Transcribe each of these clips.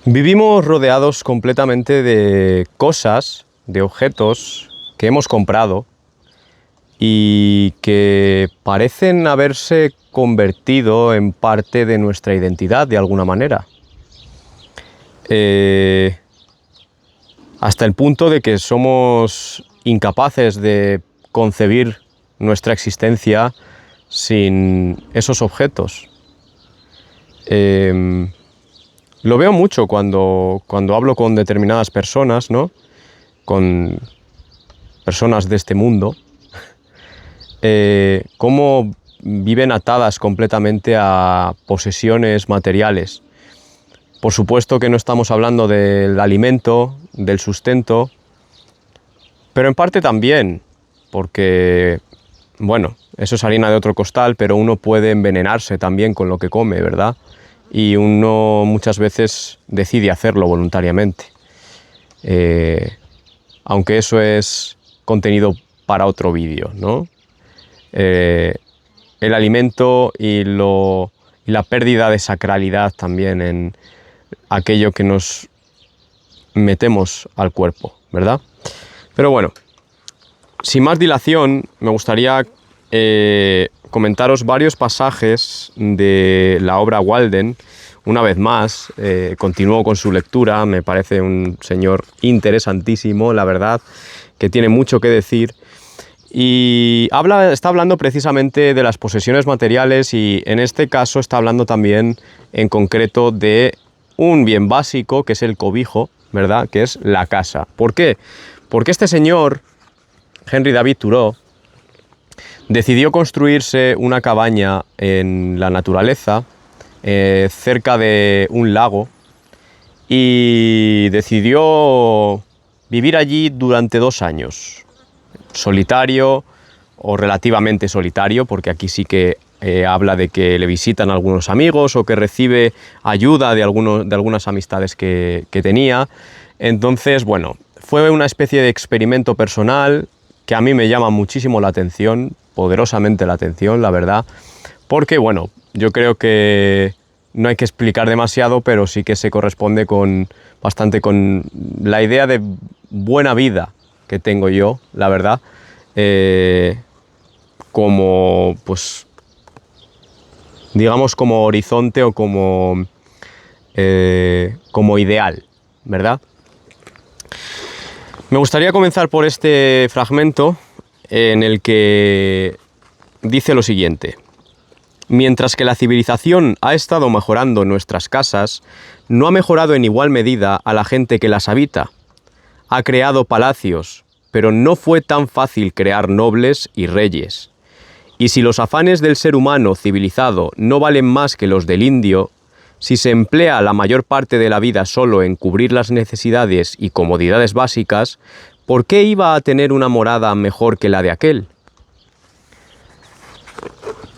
Vivimos rodeados completamente de cosas, de objetos que hemos comprado y que parecen haberse convertido en parte de nuestra identidad de alguna manera. Hasta el punto de que somos incapaces de concebir nuestra existencia sin esos objetos. Lo veo mucho cuando hablo con determinadas personas, ¿no? Con personas de este mundo, cómo viven atadas completamente a posesiones materiales. Por supuesto que no estamos hablando del alimento, del sustento, pero en parte también, porque, bueno, eso es harina de otro costal, pero uno puede envenenarse también con lo que come, ¿verdad? Y uno muchas veces decide hacerlo voluntariamente. Aunque eso es contenido para otro vídeo, ¿no? El alimento y la pérdida de sacralidad también en aquello que nos metemos al cuerpo, ¿verdad? Pero bueno, sin más dilación, me gustaría comentaros varios pasajes de la obra Walden. Una vez más, continúo con su lectura, me parece un señor interesantísimo, la verdad, que tiene mucho que decir. Y está hablando precisamente de las posesiones materiales y en este caso está hablando también en concreto de un bien básico que es el cobijo, ¿verdad? Que es la casa. ¿Por qué? Porque este señor, Henry David Thoreau, decidió construirse una cabaña en la naturaleza, cerca de un lago, y decidió vivir allí durante 2 años. Solitario o relativamente solitario, porque aquí sí que habla de que le visitan algunos amigos o que recibe ayuda de algunas amistades que tenía. Entonces, bueno, fue una especie de experimento personal que a mí me llama muchísimo la atención, poderosamente la atención, la verdad, porque, bueno, yo creo que no hay que explicar demasiado, pero sí que se corresponde bastante con la idea de buena vida que tengo yo, la verdad, como, pues, digamos, como horizonte o como ideal, ¿verdad? Me gustaría comenzar por este fragmento en el que dice lo siguiente: mientras que la civilización ha estado mejorando nuestras casas, no ha mejorado en igual medida a la gente que las habita. Ha creado palacios, pero no fue tan fácil crear nobles y reyes. Y si los afanes del ser humano civilizado no valen más que los del indio, si se emplea la mayor parte de la vida solo en cubrir las necesidades y comodidades básicas, ¿por qué iba a tener una morada mejor que la de aquel?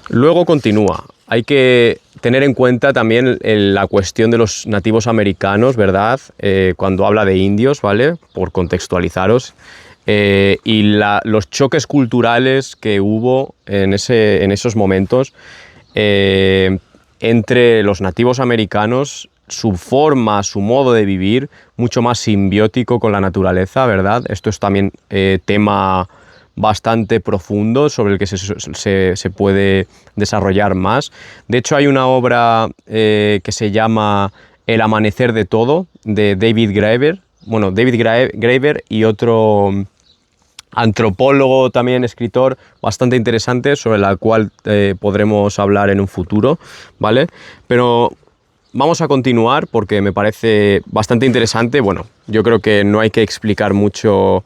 Luego continúa. Hay que tener en cuenta también la cuestión de los nativos americanos, ¿verdad? Cuando habla de indios, ¿vale? Por contextualizaros. Y los choques culturales que hubo en esos momentos entre los nativos americanos, su forma, su modo de vivir, mucho más simbiótico con la naturaleza, ¿verdad? Esto es también tema bastante profundo sobre el que se puede desarrollar más. De hecho, hay una obra que se llama El amanecer de todo, de David Graeber. Bueno, David Graeber y otro antropólogo, también escritor, bastante interesante, sobre la cual podremos hablar en un futuro, ¿vale? Pero vamos a continuar porque me parece bastante interesante. Bueno, yo creo que no hay que explicar mucho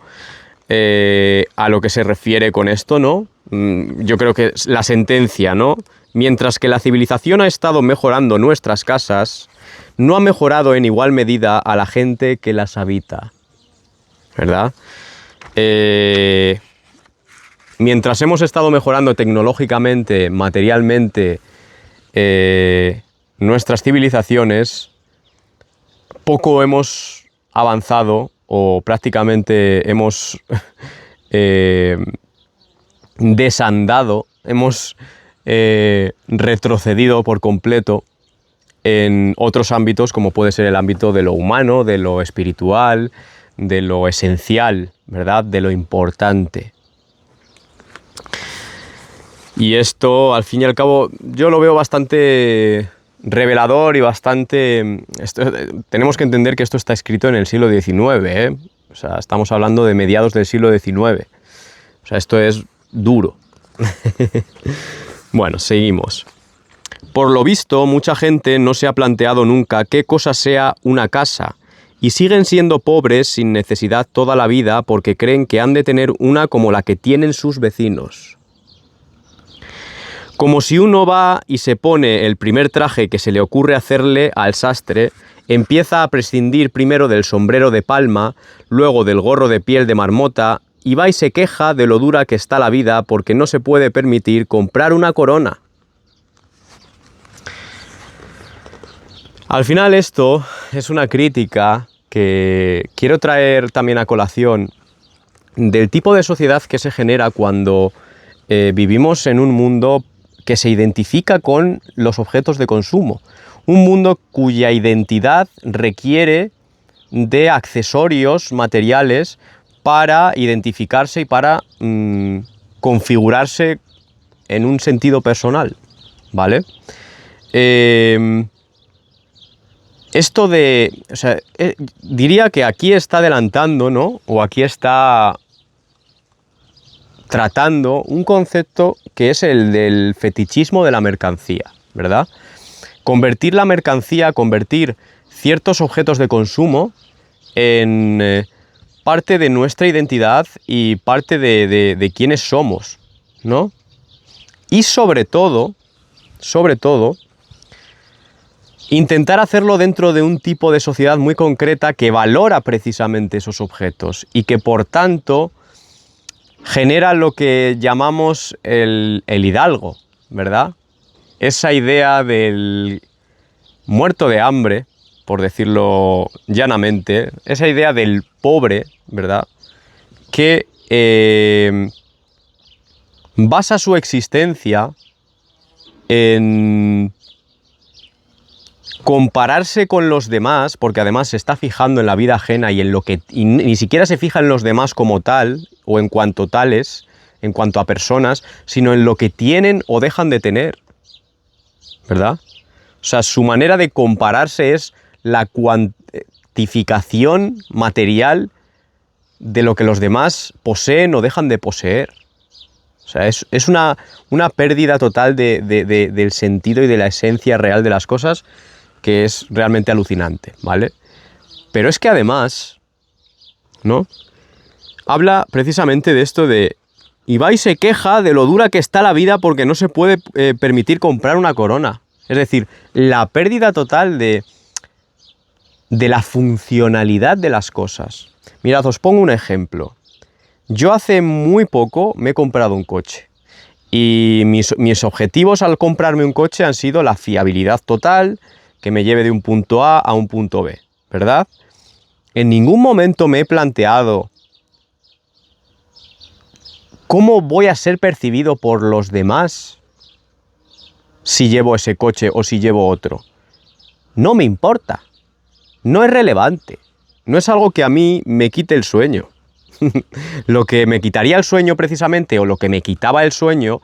a lo que se refiere con esto, ¿no? Yo creo que la sentencia, ¿no? Mientras que la civilización ha estado mejorando nuestras casas, no ha mejorado en igual medida a la gente que las habita, ¿verdad? Mientras hemos estado mejorando tecnológicamente, materialmente, nuestras civilizaciones, poco hemos avanzado o prácticamente hemos desandado, hemos retrocedido por completo en otros ámbitos, como puede ser el ámbito de lo humano, de lo espiritual, de lo esencial, ¿verdad? De lo importante. Y esto, al fin y al cabo, yo lo veo bastante revelador y bastante... tenemos que entender que esto está escrito en el siglo XIX, ¿eh? O sea, estamos hablando de mediados del siglo XIX. O sea, esto es duro. Bueno, seguimos. Por lo visto, mucha gente no se ha planteado nunca qué cosa sea una casa y siguen siendo pobres sin necesidad toda la vida porque creen que han de tener una como la que tienen sus vecinos. Como si uno va y se pone el primer traje que se le ocurre hacerle al sastre, empieza a prescindir primero del sombrero de palma, luego del gorro de piel de marmota, y va y se queja de lo dura que está la vida porque no se puede permitir comprar una corona. Al final esto es una crítica que quiero traer también a colación del tipo de sociedad que se genera cuando vivimos en un mundo que se identifica con los objetos de consumo. Un mundo cuya identidad requiere de accesorios materiales para identificarse y para configurarse en un sentido personal, ¿vale? Esto de... O sea, diría que aquí está adelantando, ¿no? O aquí está tratando un concepto que es el del fetichismo de la mercancía, ¿verdad? Convertir la mercancía, convertir ciertos objetos de consumo en parte de nuestra identidad y parte de quiénes somos, ¿no? Y sobre todo, intentar hacerlo dentro de un tipo de sociedad muy concreta que valora precisamente esos objetos y que por tanto genera lo que llamamos el hidalgo, ¿verdad? Esa idea del muerto de hambre, por decirlo llanamente, esa idea del pobre, ¿verdad? Que basa su existencia en compararse con los demás, porque además se está fijando en la vida ajena y en lo que y ni siquiera se fija en los demás como tal o en cuanto tales, en cuanto a personas, sino en lo que tienen o dejan de tener, ¿verdad? O sea, su manera de compararse es la cuantificación material de lo que los demás poseen o dejan de poseer. O sea, es una pérdida total del sentido y de la esencia real de las cosas, que es realmente alucinante, ¿vale? Pero es que además, ¿no? Habla precisamente de esto de... Ibai se queja de lo dura que está la vida porque no se puede permitir comprar una corona. Es decir, la pérdida total de la funcionalidad de las cosas. Mirad, os pongo un ejemplo. Yo hace muy poco me he comprado un coche. Y mis objetivos al comprarme un coche han sido la fiabilidad total, que me lleve de un punto A a un punto B, ¿verdad? En ningún momento me he planteado cómo voy a ser percibido por los demás si llevo ese coche o si llevo otro. No me importa, no es relevante, no es algo que a mí me quite el sueño. Lo que me quitaría el sueño precisamente, o lo que me quitaba el sueño,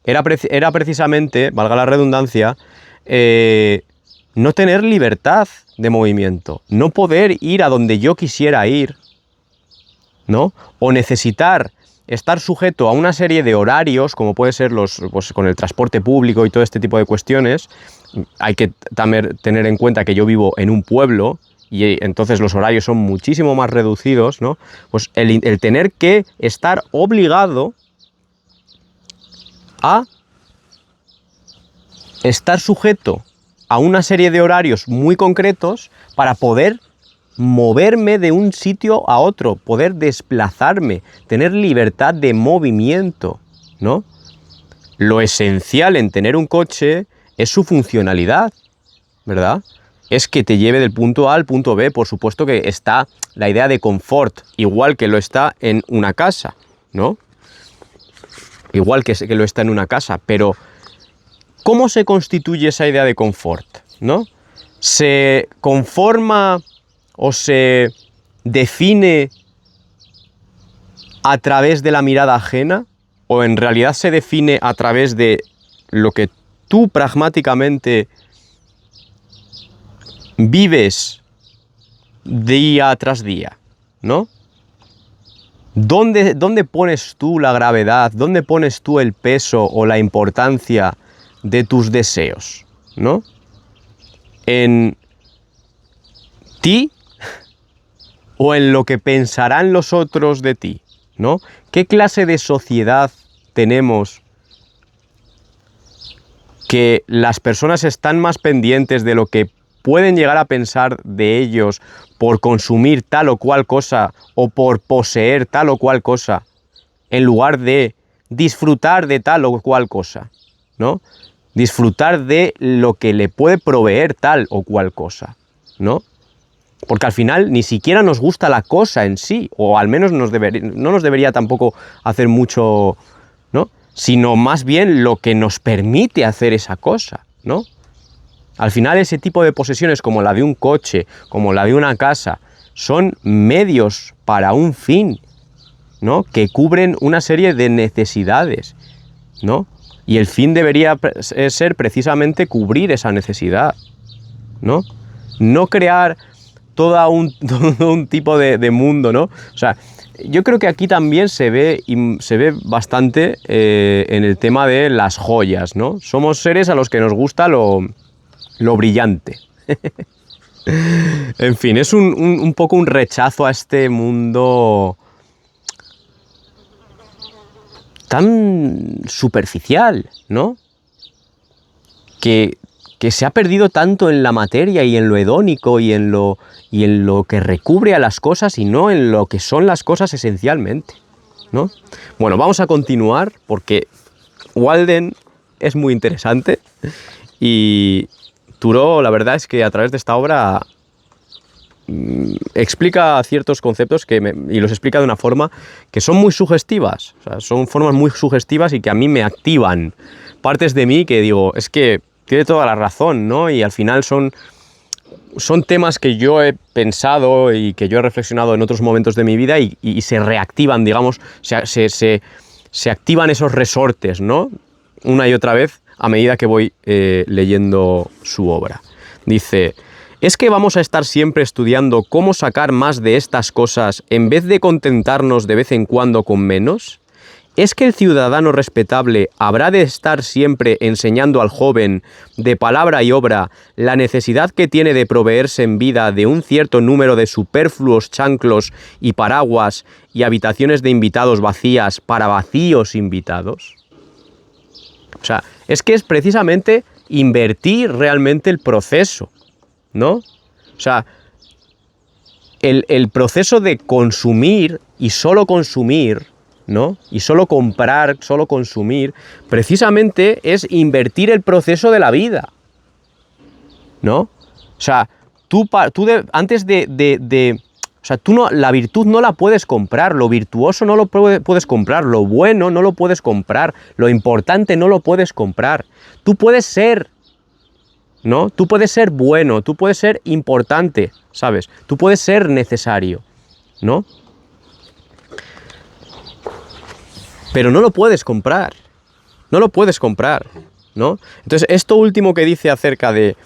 era precisamente, valga la redundancia, no tener libertad de movimiento, no poder ir a donde yo quisiera ir, ¿no? O necesitar estar sujeto a una serie de horarios, como puede ser pues, con el transporte público y todo este tipo de cuestiones. Hay que también tener en cuenta que yo vivo en un pueblo y entonces los horarios son muchísimo más reducidos, ¿no? Pues el tener que estar obligado a estar sujeto a una serie de horarios muy concretos para poder moverme de un sitio a otro, poder desplazarme, tener libertad de movimiento, ¿no? Lo esencial en tener un coche es su funcionalidad, ¿verdad? Es que te lleve del punto A al punto B. Por supuesto que está la idea de confort, igual que lo está en una casa, ¿no? Igual que lo está en una casa, pero ¿cómo se constituye esa idea de confort? ¿no? Se conforma o se define a través de la mirada ajena, o en realidad se define a través de lo que tú pragmáticamente vives día tras día, ¿no? ¿Dónde pones tú la gravedad? ¿Dónde pones tú el peso o la importancia de tus deseos? ¿No? ¿En ti o en lo que pensarán los otros de ti? ¿No? ¿Qué clase de sociedad tenemos que las personas están más pendientes de lo que pueden llegar a pensar de ellos por consumir tal o cual cosa o por poseer tal o cual cosa, en lugar de disfrutar de tal o cual cosa, ¿no? Disfrutar de lo que le puede proveer tal o cual cosa, ¿no? Porque al final ni siquiera nos gusta la cosa en sí, o al menos no nos debería tampoco hacer mucho, ¿no? Sino más bien lo que nos permite hacer esa cosa, ¿no? Al final ese tipo de posesiones como la de un coche, como la de una casa, son medios para un fin, ¿no? Que cubren una serie de necesidades, ¿no? Y el fin debería ser precisamente cubrir esa necesidad, ¿no? No crear todo un tipo de mundo, ¿no? O sea, yo creo que aquí también se ve bastante en el tema de las joyas, ¿no? Somos seres a los que nos gusta lo brillante. En fin, es un poco un rechazo a este mundo tan superficial, ¿no? Que se ha perdido tanto en la materia y en lo hedónico y en lo que recubre a las cosas y no en lo que son las cosas esencialmente, ¿no? Bueno, vamos a continuar porque Walden es muy interesante y Thoreau, la verdad es que a través de esta obra explica ciertos conceptos y los explica de una forma que son muy sugestivas. O sea, son formas muy sugestivas y que a mí me activan partes de mí que digo, es que tiene toda la razón, ¿no? Y al final son temas que yo he pensado y que yo he reflexionado en otros momentos de mi vida y se reactivan, digamos, se activan esos resortes, ¿no? Una y otra vez a medida que voy leyendo su obra. Dice: ¿es que vamos a estar siempre estudiando cómo sacar más de estas cosas en vez de contentarnos de vez en cuando con menos? ¿Es que el ciudadano respetable habrá de estar siempre enseñando al joven, de palabra y obra, la necesidad que tiene de proveerse en vida de un cierto número de superfluos chanclos y paraguas y habitaciones de invitados vacías para vacíos invitados? O sea, es que es precisamente invertir realmente el proceso, ¿no? O sea, el proceso de consumir y solo consumir, ¿no? Y solo comprar, solo consumir, precisamente es invertir el proceso de la vida, ¿no? O sea, antes de o sea, la virtud no la puedes comprar, lo virtuoso no lo puedes comprar, lo bueno no lo puedes comprar, lo importante no lo puedes comprar. Tú puedes ser, ¿no? Tú puedes ser bueno, tú puedes ser importante, ¿sabes? Tú puedes ser necesario, ¿no? Pero no lo puedes comprar, no lo puedes comprar, ¿no? Entonces, esto último que dice acerca de: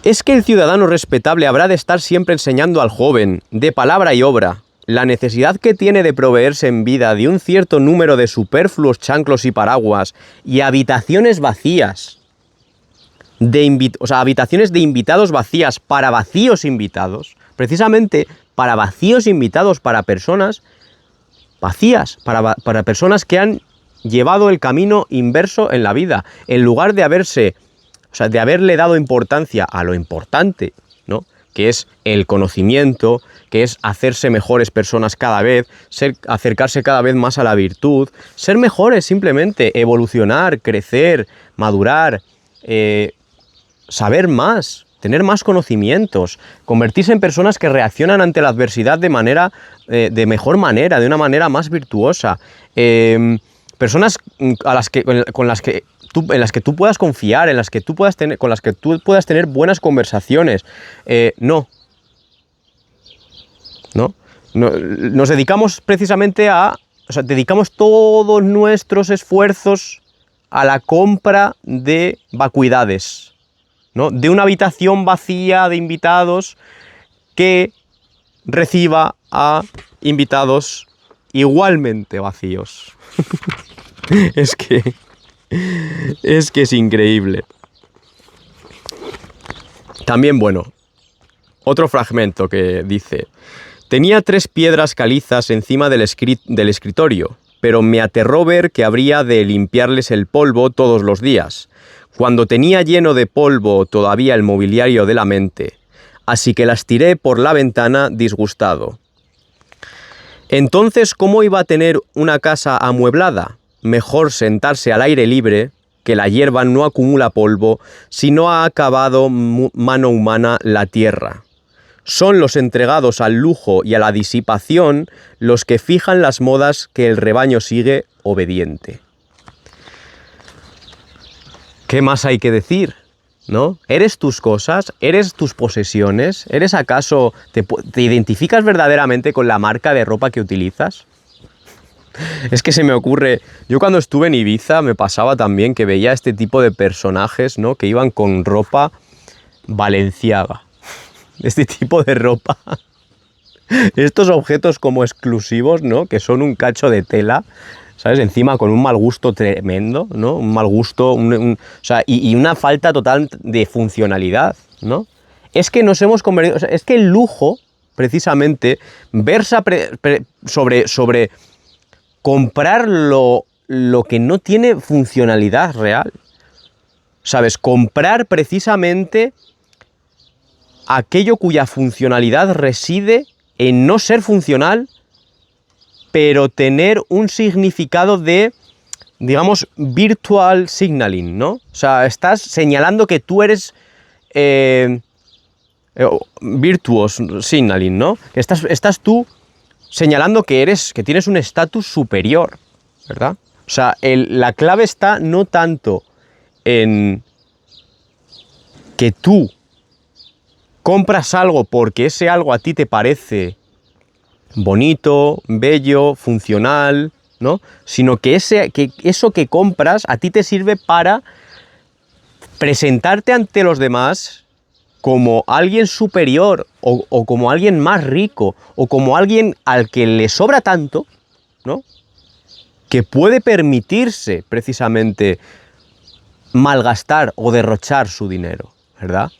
¿es que el ciudadano respetable habrá de estar siempre enseñando al joven, de palabra y obra, la necesidad que tiene de proveerse en vida de un cierto número de superfluos chanclos y paraguas y habitaciones vacías, habitaciones de invitados vacías para vacíos invitados, precisamente para vacíos invitados, para personas vacías, para personas que han llevado el camino inverso en la vida, en lugar de haberle dado importancia a lo importante, ¿no? Que es el conocimiento, que es hacerse mejores personas cada vez, acercarse cada vez más a la virtud, ser mejores simplemente, evolucionar, crecer, madurar, saber más, tener más conocimientos, convertirse en personas que reaccionan ante la adversidad de mejor manera, de una manera más virtuosa, personas a las que, con las que en las que tú puedas confiar, en las que tú puedas tener, con las que tú puedas tener buenas conversaciones. No. Nos dedicamos precisamente dedicamos todos nuestros esfuerzos a la compra de vacuidades, ¿no? De una habitación vacía de invitados que reciba a invitados igualmente vacíos. Es que es increíble. También, bueno, otro fragmento que dice: tenía 3 piedras calizas encima del escritorio, pero me aterró ver que habría de limpiarles el polvo todos los días, cuando tenía lleno de polvo todavía el mobiliario de la mente, así que las tiré por la ventana disgustado. Entonces, ¿cómo iba a tener una casa amueblada? Mejor sentarse al aire libre, que la hierba no acumula polvo, si no ha acabado mano humana la tierra. Son los entregados al lujo y a la disipación los que fijan las modas que el rebaño sigue obediente. ¿Qué más hay que decir? ¿No? ¿Eres tus cosas? ¿Eres tus posesiones? ¿Eres acaso... ¿Te identificas verdaderamente con la marca de ropa que utilizas? Es que se me ocurre... Yo cuando estuve en Ibiza me pasaba también que veía este tipo de personajes, ¿no? Que iban con ropa Balenciaga. Este tipo de ropa. Estos objetos como exclusivos, ¿no? Que son un cacho de tela, ¿sabes? Encima con un mal gusto tremendo, ¿no? Un mal gusto, o sea, y una falta total de funcionalidad, ¿no? Es que nos hemos convertido... O sea, es que el lujo, precisamente, versa sobre comprar lo que no tiene funcionalidad real. ¿Sabes? Comprar precisamente aquello cuya funcionalidad reside en no ser funcional, pero tener un significado de, digamos, virtual signaling, ¿no? O sea, estás señalando que tú eres virtuous signaling, ¿no? Estás tú señalando que tienes un estatus superior, ¿verdad? O sea, la clave está no tanto en que tú compras algo porque ese algo a ti te parece bonito, bello, funcional, ¿no? Sino que eso que compras a ti te sirve para presentarte ante los demás como alguien superior o como alguien más rico o como alguien al que le sobra tanto, ¿no? Que puede permitirse precisamente malgastar o derrochar su dinero, ¿verdad?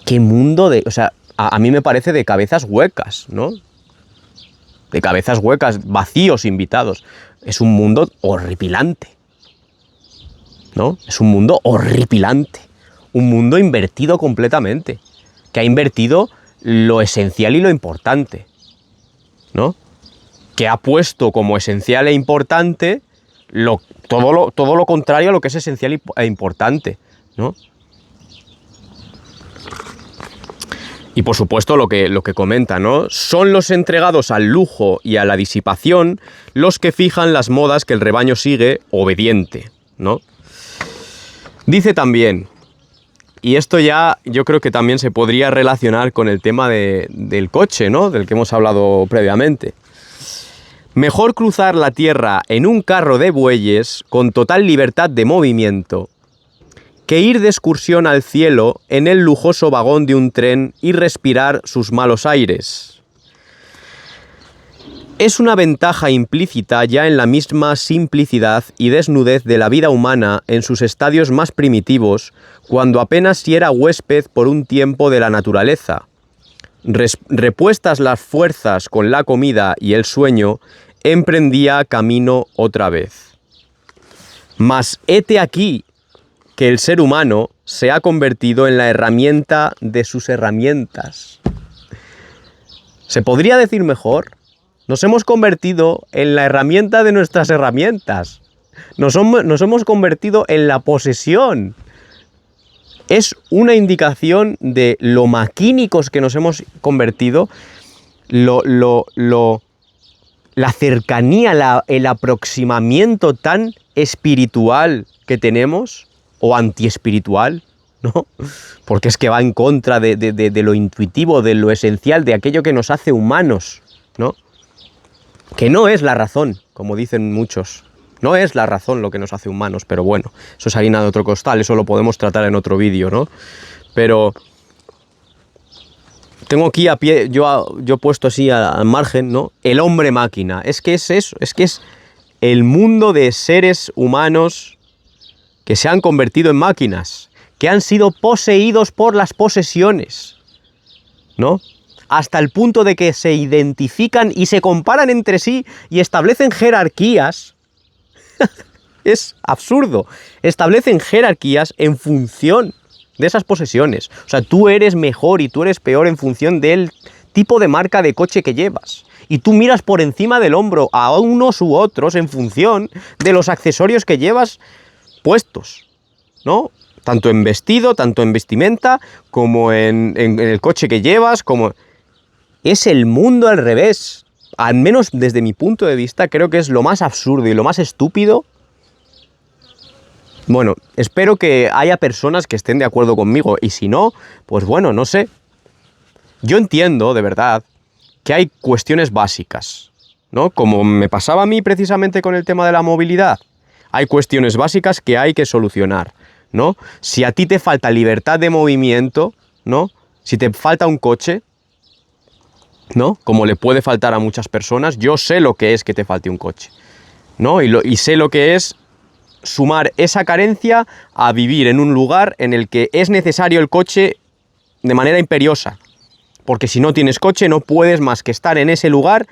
¿Qué mundo de...? O sea, a mí me parece de cabezas huecas, ¿no? De cabezas huecas, vacíos invitados. Es un mundo horripilante, ¿no? Es un mundo horripilante. Un mundo invertido completamente. Que ha invertido lo esencial y lo importante, ¿no? Que ha puesto como esencial e importante todo lo contrario a lo que es esencial e importante, ¿no? Y por supuesto lo que comenta, ¿no? Son los entregados al lujo y a la disipación los que fijan las modas que el rebaño sigue obediente, ¿no? Dice también, y esto ya yo creo que también se podría relacionar con el tema del coche, ¿no? Del que hemos hablado previamente. Mejor cruzar la tierra en un carro de bueyes con total libertad de movimiento que ir de excursión al cielo en el lujoso vagón de un tren y respirar sus malos aires. Es una ventaja implícita ya en la misma simplicidad y desnudez de la vida humana en sus estadios más primitivos, cuando apenas si era huésped por un tiempo de la naturaleza. Repuestas las fuerzas con la comida y el sueño, emprendía camino otra vez. Mas hete aquí que el ser humano se ha convertido en la herramienta de sus herramientas. ¿Se podría decir mejor? Nos hemos convertido en la herramienta de nuestras herramientas. Nos hemos convertido en la posesión. Es una indicación de lo maquínicos que nos hemos convertido, lo la cercanía, el aproximamiento tan espiritual que tenemos, o antiespiritual, ¿no? Porque es que va en contra de lo intuitivo, de lo esencial, de aquello que nos hace humanos, ¿no? Que no es la razón, como dicen muchos. No es la razón lo que nos hace humanos, pero bueno, eso es harina de otro costal, eso lo podemos tratar en otro vídeo, ¿no? Pero tengo aquí a pie, yo he puesto así al margen, ¿no? El hombre máquina. Es que es eso, es que es el mundo de seres humanos que se han convertido en máquinas, que han sido poseídos por las posesiones, ¿no? Hasta el punto de que se identifican y se comparan entre sí y establecen jerarquías. Es absurdo. Establecen jerarquías en función de esas posesiones. O sea, tú eres mejor y tú eres peor en función del tipo de marca de coche que llevas. Y tú miras por encima del hombro a unos u otros en función de los accesorios que llevas puestos, ¿no? Tanto en vestido, tanto en vestimenta, como en el coche que llevas, como... Es el mundo al revés. Al menos desde mi punto de vista, creo que es lo más absurdo y lo más estúpido. Bueno, espero que haya personas que estén de acuerdo conmigo, y si no, pues bueno, no sé. Yo entiendo, de verdad, que hay cuestiones básicas, ¿no? Como me pasaba a mí precisamente con el tema de la movilidad. Hay cuestiones básicas que hay que solucionar, ¿no? Si a ti te falta libertad de movimiento, ¿no? Si te falta un coche, ¿no? Como le puede faltar a muchas personas, yo sé lo que es que te falte un coche, ¿no? Y sé lo que es sumar esa carencia a vivir en un lugar en el que es necesario el coche de manera imperiosa. Porque si no tienes coche no puedes más que estar en ese lugar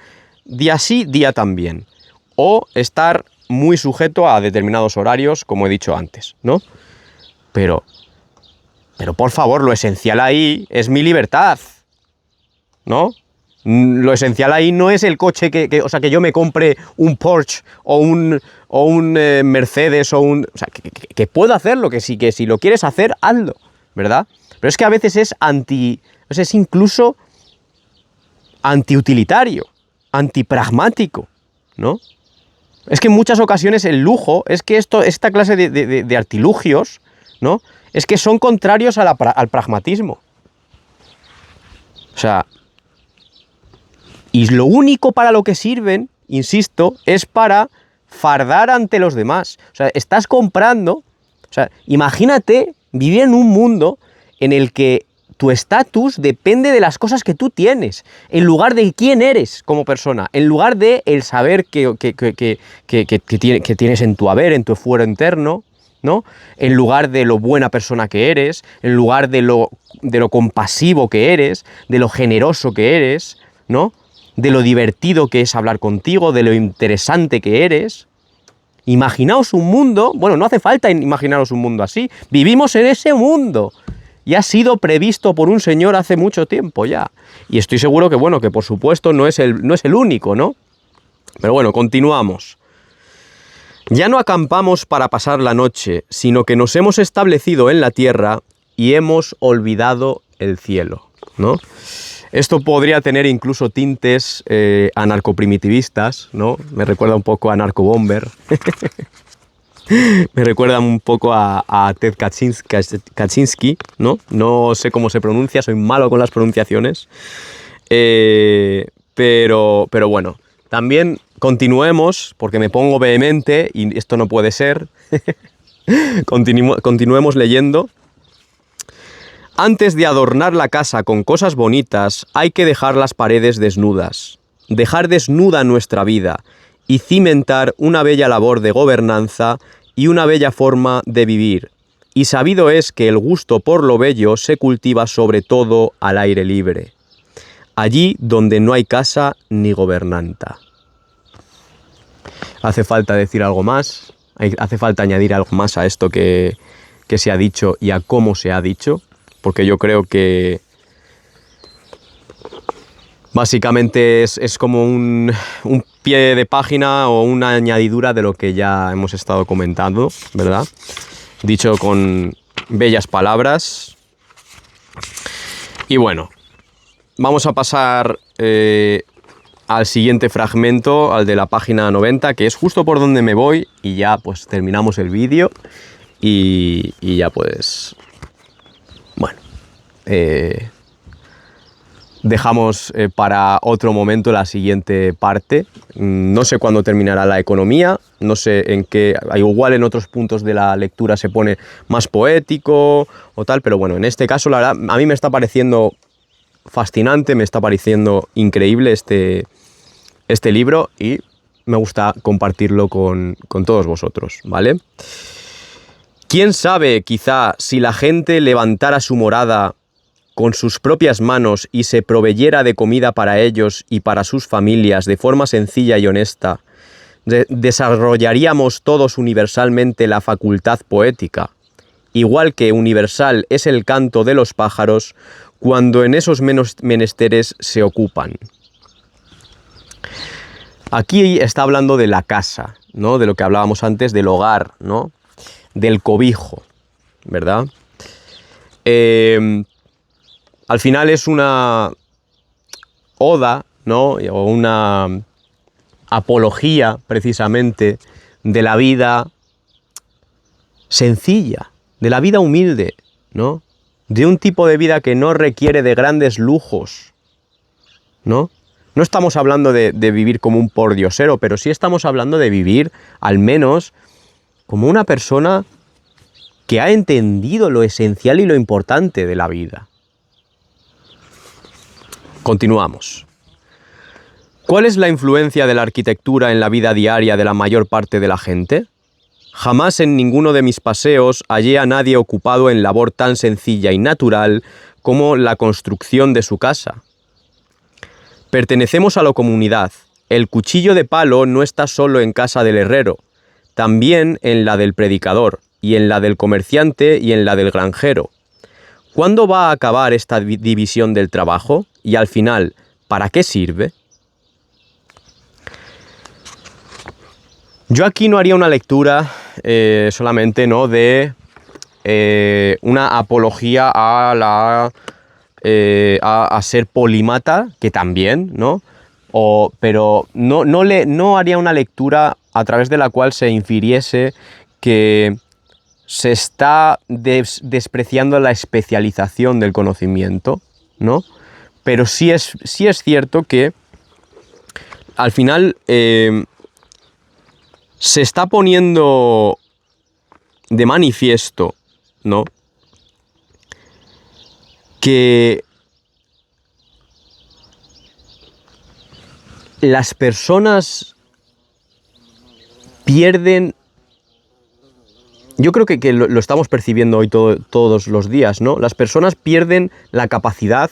día sí, día también. O estar muy sujeto a determinados horarios, como he dicho antes, ¿no? Pero por favor, lo esencial ahí es mi libertad, ¿no? Lo esencial ahí no es el coche o sea, que yo me compre un Porsche o un Mercedes o que puedo hacerlo, que si lo quieres hacer, hazlo, ¿verdad? Pero es que a veces es incluso antiutilitario, antipragmático, ¿no? Es que en muchas ocasiones el lujo, es que esta clase de artilugios, ¿no? Es que son contrarios al pragmatismo. O sea, y lo único para lo que sirven, insisto, es para fardar ante los demás. O sea, estás comprando... O sea, imagínate vivir en un mundo en el que tu estatus depende de las cosas que tú tienes, en lugar de quién eres como persona, en lugar de el saber que tienes en tu haber, en tu fuero interno, ¿no? En lugar de lo buena persona que eres, en lugar de lo compasivo que eres, de lo generoso que eres, ¿no? De lo divertido que es hablar contigo, de lo interesante que eres. Imaginaos un mundo, bueno, no hace falta imaginaros un mundo así, vivimos en ese mundo y ha sido previsto por un señor hace mucho tiempo ya. Y estoy seguro que, bueno, que por supuesto no es el único, ¿no? Pero bueno, continuamos. Ya no acampamos para pasar la noche, sino que nos hemos establecido en la tierra y hemos olvidado el cielo, ¿no? Esto podría tener incluso tintes anarcoprimitivistas, ¿no? Me recuerda un poco a Narco Bomber. Me recuerda un poco a Ted Kaczynski, ¿no? No sé cómo se pronuncia, soy malo con las pronunciaciones. Pero bueno, también continuemos, porque me pongo vehemente y esto no puede ser. Continuemos leyendo. Antes de adornar la casa con cosas bonitas, hay que dejar las paredes desnudas, dejar desnuda nuestra vida y cimentar una bella labor de gobernanza y una bella forma de vivir. Y sabido es que el gusto por lo bello se cultiva sobre todo al aire libre, allí donde no hay casa ni gobernanta. Hace falta decir algo más, hace falta añadir algo más a esto que se ha dicho y a cómo se ha dicho. Porque yo creo que básicamente es como un pie de página o una añadidura de lo que ya hemos estado comentando, ¿verdad? Dicho con bellas palabras. Y bueno, vamos a pasar al siguiente fragmento, al de la página 90, que es justo por donde me voy, y ya pues terminamos el vídeo y ya pues, bueno, dejamos para otro momento la siguiente parte. No sé cuándo terminará la economía, no sé en qué, igual en otros puntos de la lectura se pone más poético o tal, pero bueno, en este caso la verdad a mí me está pareciendo fascinante, me está pareciendo increíble este libro y me gusta compartirlo con todos vosotros, ¿vale? ¿Quién sabe, quizá, si la gente levantara su morada con sus propias manos y se proveyera de comida para ellos y para sus familias de forma sencilla y honesta, desarrollaríamos todos universalmente la facultad poética, igual que universal es el canto de los pájaros cuando en esos menesteres se ocupan. Aquí está hablando de la casa, ¿no? De lo que hablábamos antes, del hogar, ¿no? Del cobijo, ¿verdad? Al final es una oda, ¿no? O una apología, precisamente, de la vida sencilla, de la vida humilde, ¿no? De un tipo de vida que no requiere de grandes lujos, ¿no? No estamos hablando de vivir como un pordiosero, pero sí estamos hablando de vivir, al menos, como una persona que ha entendido lo esencial y lo importante de la vida. Continuamos. ¿Cuál es la influencia de la arquitectura en la vida diaria de la mayor parte de la gente? Jamás en ninguno de mis paseos hallé a nadie ocupado en labor tan sencilla y natural como la construcción de su casa. Pertenecemos a la comunidad. El cuchillo de palo no está solo en casa del herrero, también en la del predicador, y en la del comerciante y en la del granjero. ¿Cuándo va a acabar esta división del trabajo? Y al final, ¿para qué sirve? Yo aquí no haría una lectura solamente, ¿no?, de una apología a ser polímata, que también, ¿no? Pero no haría una lectura a través de la cual se infiriese que se está despreciando la especialización del conocimiento, ¿no? Pero sí es cierto que al final se está poniendo de manifiesto, ¿no?, que las personas pierden. Yo creo que lo estamos percibiendo hoy todos los días, ¿no? Las personas pierden la capacidad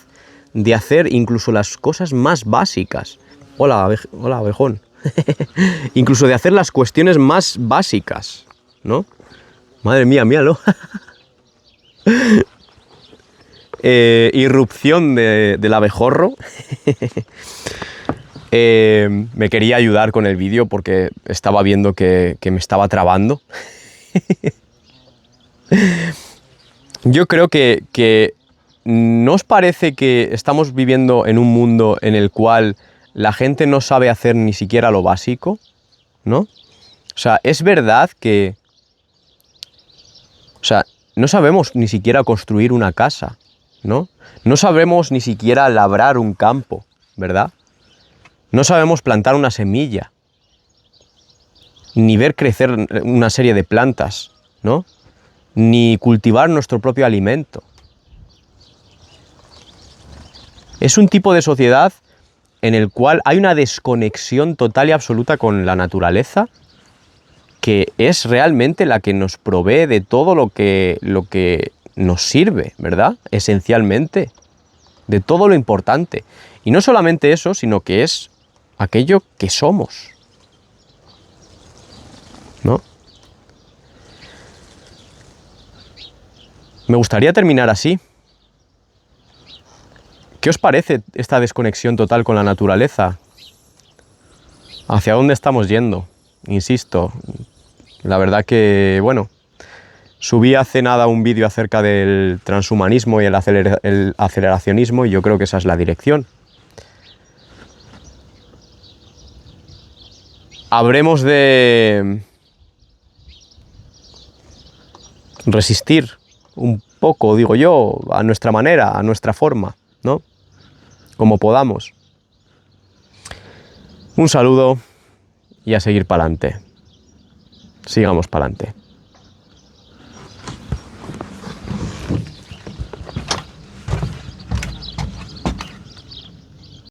de hacer incluso las cosas más básicas. Hola, abejón. Incluso de hacer las cuestiones más básicas, ¿no? Madre mía, míralo. Irrupción del abejorro. Me quería ayudar con el vídeo porque estaba viendo que me estaba trabando. Yo creo que ¿no os parece que estamos viviendo en un mundo en el cual la gente no sabe hacer ni siquiera lo básico, ¿no? O sea, es verdad que, o sea, no sabemos ni siquiera construir una casa, ¿no? No sabemos ni siquiera labrar un campo, ¿verdad? No sabemos plantar una semilla, ni ver crecer una serie de plantas, ¿no? Ni cultivar nuestro propio alimento. Es un tipo de sociedad en el cual hay una desconexión total y absoluta con la naturaleza, que es realmente la que nos provee de todo lo que nos sirve, ¿verdad? Esencialmente, de todo lo importante. Y no solamente eso, sino que es aquello que somos, ¿no? Me gustaría terminar así. ¿Qué os parece esta desconexión total con la naturaleza? ¿Hacia dónde estamos yendo? Insisto, la verdad que, bueno, subí hace nada un vídeo acerca del transhumanismo y el aceleracionismo y yo creo que esa es la dirección. habremos de resistir un poco, digo yo, a nuestra manera, a nuestra forma, ¿no? Como podamos. Un saludo y a seguir para adelante. Sigamos para adelante.